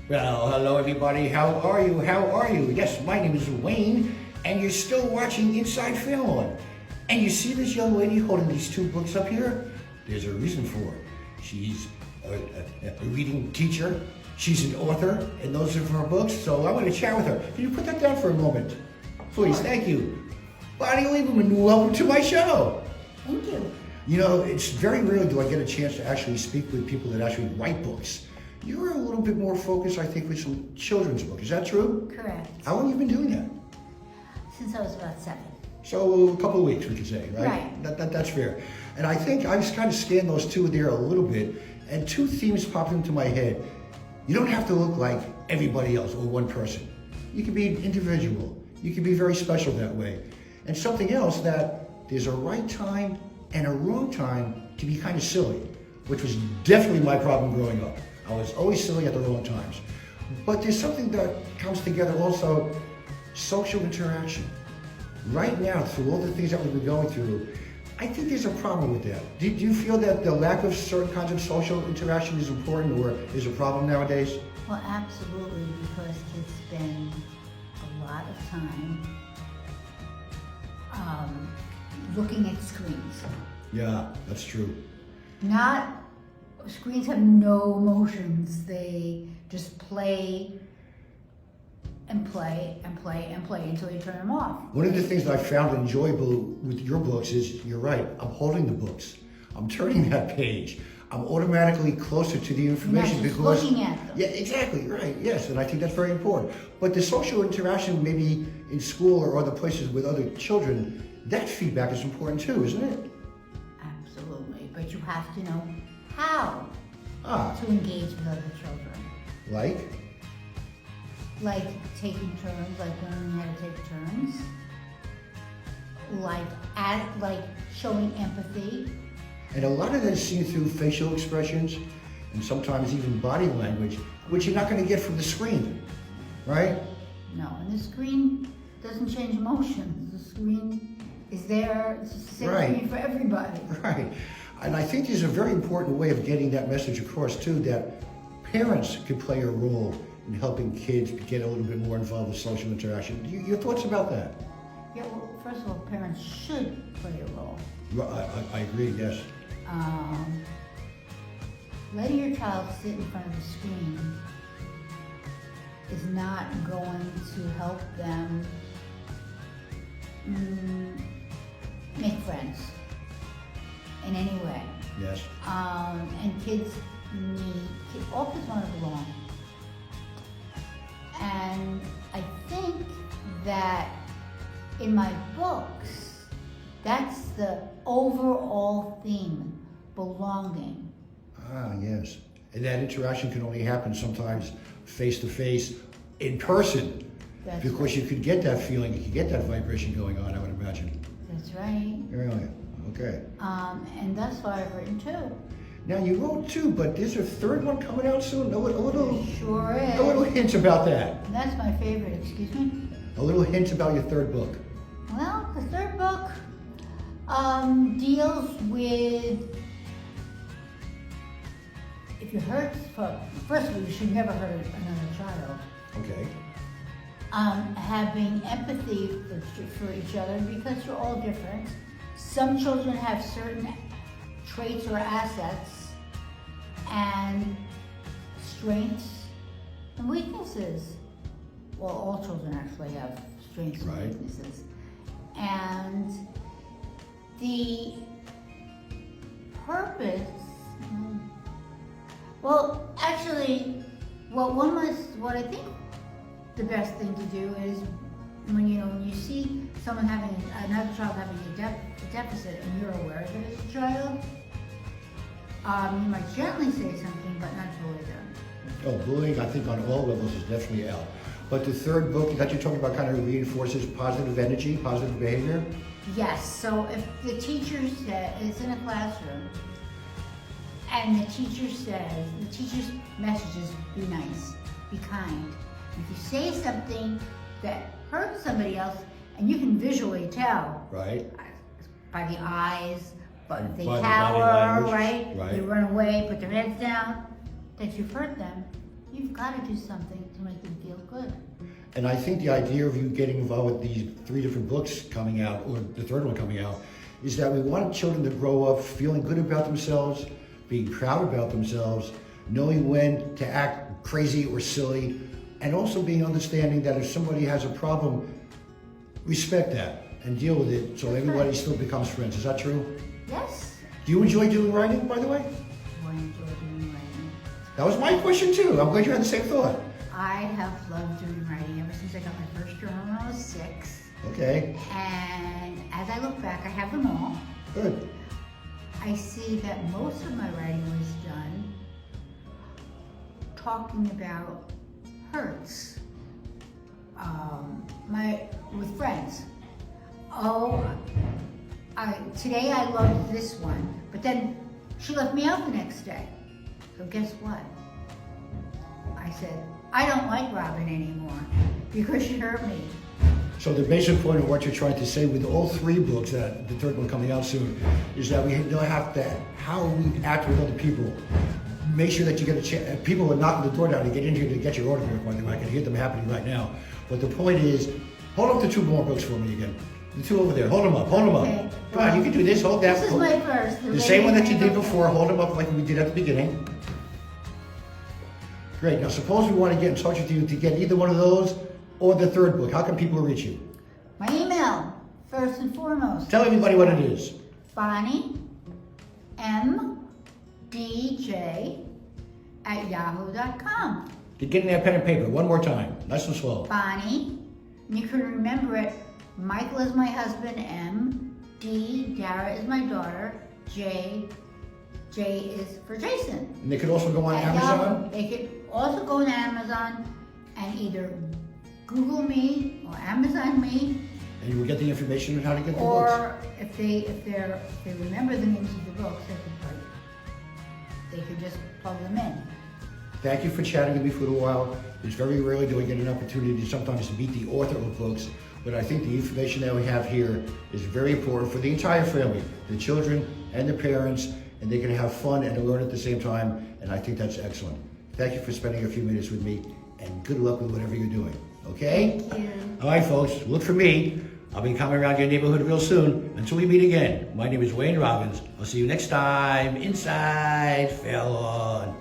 Well, hello everybody. How are you? How are you? Yes, my name is Wayne, and you're still watching Inside Film. And you see this young lady holding these two books up here? There's a reason for it. She's a reading teacher. She's an author, and those are her books. So I want to chat with her. Can you put that down for a moment? Please, thank you. Bonnie Lieberman, welcome to my show. Thank you. You know, it's very rare do I get a chance to actually speak with people that actually write books. You're a little bit more focused, I think, with some children's books. Is that true? Correct. How long have you been doing that? Since I was about 7. So a couple of weeks, we could say, right? Right. That's fair. And I think I just kind of scanned those two there a little bit, and two themes popped into my head. You don't have to look like everybody else or one person. You can be an individual. You can be very special that way. And something else, that there's a right time and a wrong time to be kind of silly, which was definitely my problem growing up. I was always silly at the wrong times. But there's something that comes together also, social interaction. Right now, through all the things that we've been going through, I think there's a problem with that. Do you feel that the lack of certain kinds of social interaction is important, or is a problem nowadays? Well, absolutely, because kids spend a lot of time looking at screens. Yeah, that's true. Screens have no emotions. They just play and play and play and play until you turn them off. One of the things that I found enjoyable with your books is, you're right, I'm holding the books. I'm turning that page. I'm automatically closer to the information You're not just because... looking at them. Yeah, exactly, right, yes, and I think that's very important. But the social interaction maybe in school or other places with other children, that feedback is important too, isn't it? Absolutely, but you have to know how to engage with other children. Like taking turns, like learning how to take turns. Like showing empathy. And a lot of that is seen through facial expressions and sometimes even body language, which you're not going to get from the screen, right? No, and the screen doesn't change emotions. The screen is there, it's the same screen for everybody. Right. And I think there's a very important way of getting that message across too, that parents could play a role in helping kids get a little bit more involved with social interaction. Your thoughts about that? Yeah, well, first of all, parents should play a role. I agree, yes. Letting your child sit in front of a screen is not going to help them make friends in any way. Yes. And all kids want to belong. And I think that in my books, that's the overall theme, belonging. Ah, yes. And that interaction can only happen sometimes face-to-face, in person. That's because right. you could get that feeling, you could get that vibration going on, I would imagine. That's right. Really? Okay. And thus far I've written 2. Now you wrote 2, but there's a third one coming out soon. A little hint about that. And that's my favorite, excuse me? A little hint about your third book. Well, the third book deals with, if you hurt, first of all, you should never hurt another child. Okay. Having empathy for each other, because you're all different. Some children have certain traits or assets and strengths and weaknesses. Well, all children actually have strengths and weaknesses. And the purpose, well, actually, what I think the best thing to do is when you see someone another child having a deficit and you're aware of it as a child, you might gently say something, but not bully them. Oh, bullying, I think on all levels is definitely out. But the third book that you're talking about kind of reinforces positive energy, positive behavior? Yes, so if the teacher is in a classroom and the teacher's message is be nice, be kind. If you say something that hurts somebody else, and you can visually tell, right, by the eyes, but they by cower, the right? Right. They run away, put their heads down, that you've hurt them, You've got to do something to make them feel good. And I think the idea of you getting involved with these 3 different books coming out, or the 3rd one coming out, is that we want children to grow up feeling good about themselves, being proud about themselves, knowing when to act crazy or silly, and also being understanding that if somebody has a problem, respect that and deal with it so everybody still becomes friends. Is that true? Yes. Do you enjoy doing writing, by the way? I enjoy doing writing. That was my question too. I'm glad you had the same thought. I have loved doing writing ever since I got my first journal when I was 6. Okay. And as I look back, I have them all. Good. I see that most of my writing was done talking about hurts. With friends. Today I loved this one, but then she left me out the next day. So guess what? I said, I don't like Robin anymore because she hurt me. So the basic point of what you're trying to say with all 3 books, that the 3rd one coming out soon, is that we don't have to, how we act with other people. Make sure that you get a chance. People are knocking the door down to get in here to get your autograph, by the way. I can hear them happening right now. But the point is, hold up the 2 more books for me again. The 2 over there. Hold them up. Hold them Okay. up. Come on, you can do this. Hold that. This is my first. The same one that you did before. Hold them up like we did at the beginning. Great. Now, suppose we want to get in touch with you to get either one of those or the 3rd book. How can people reach you? My email, first and foremost. Tell everybody what it is. Bonnie, MDJ@yahoo.com. Get in there, pen and paper. One more time. Nice and slow. Bonnie, and you can remember it. Michael is my husband, M. D. Dara is my daughter. J is for Jason. And they could also go on At Amazon. Yahoo. They could also go on Amazon and either Google me or Amazon me, And you will get the information on how to get the books. or if they remember the names of the books, they could just plug them in. Thank you for chatting with me for a while. It's very rarely do I get an opportunity to sometimes meet the author of books, but I think the information that we have here is very important for the entire family, the children and the parents, and they can have fun and learn at the same time, and I think that's excellent. Thank you for spending a few minutes with me, and good luck with whatever you're doing, okay? Thank you. All right, folks, look for me. I'll be coming around your neighborhood real soon. Until we meet again, my name is Wayne Robbins. I'll see you next time. Inside, Fair Lawn.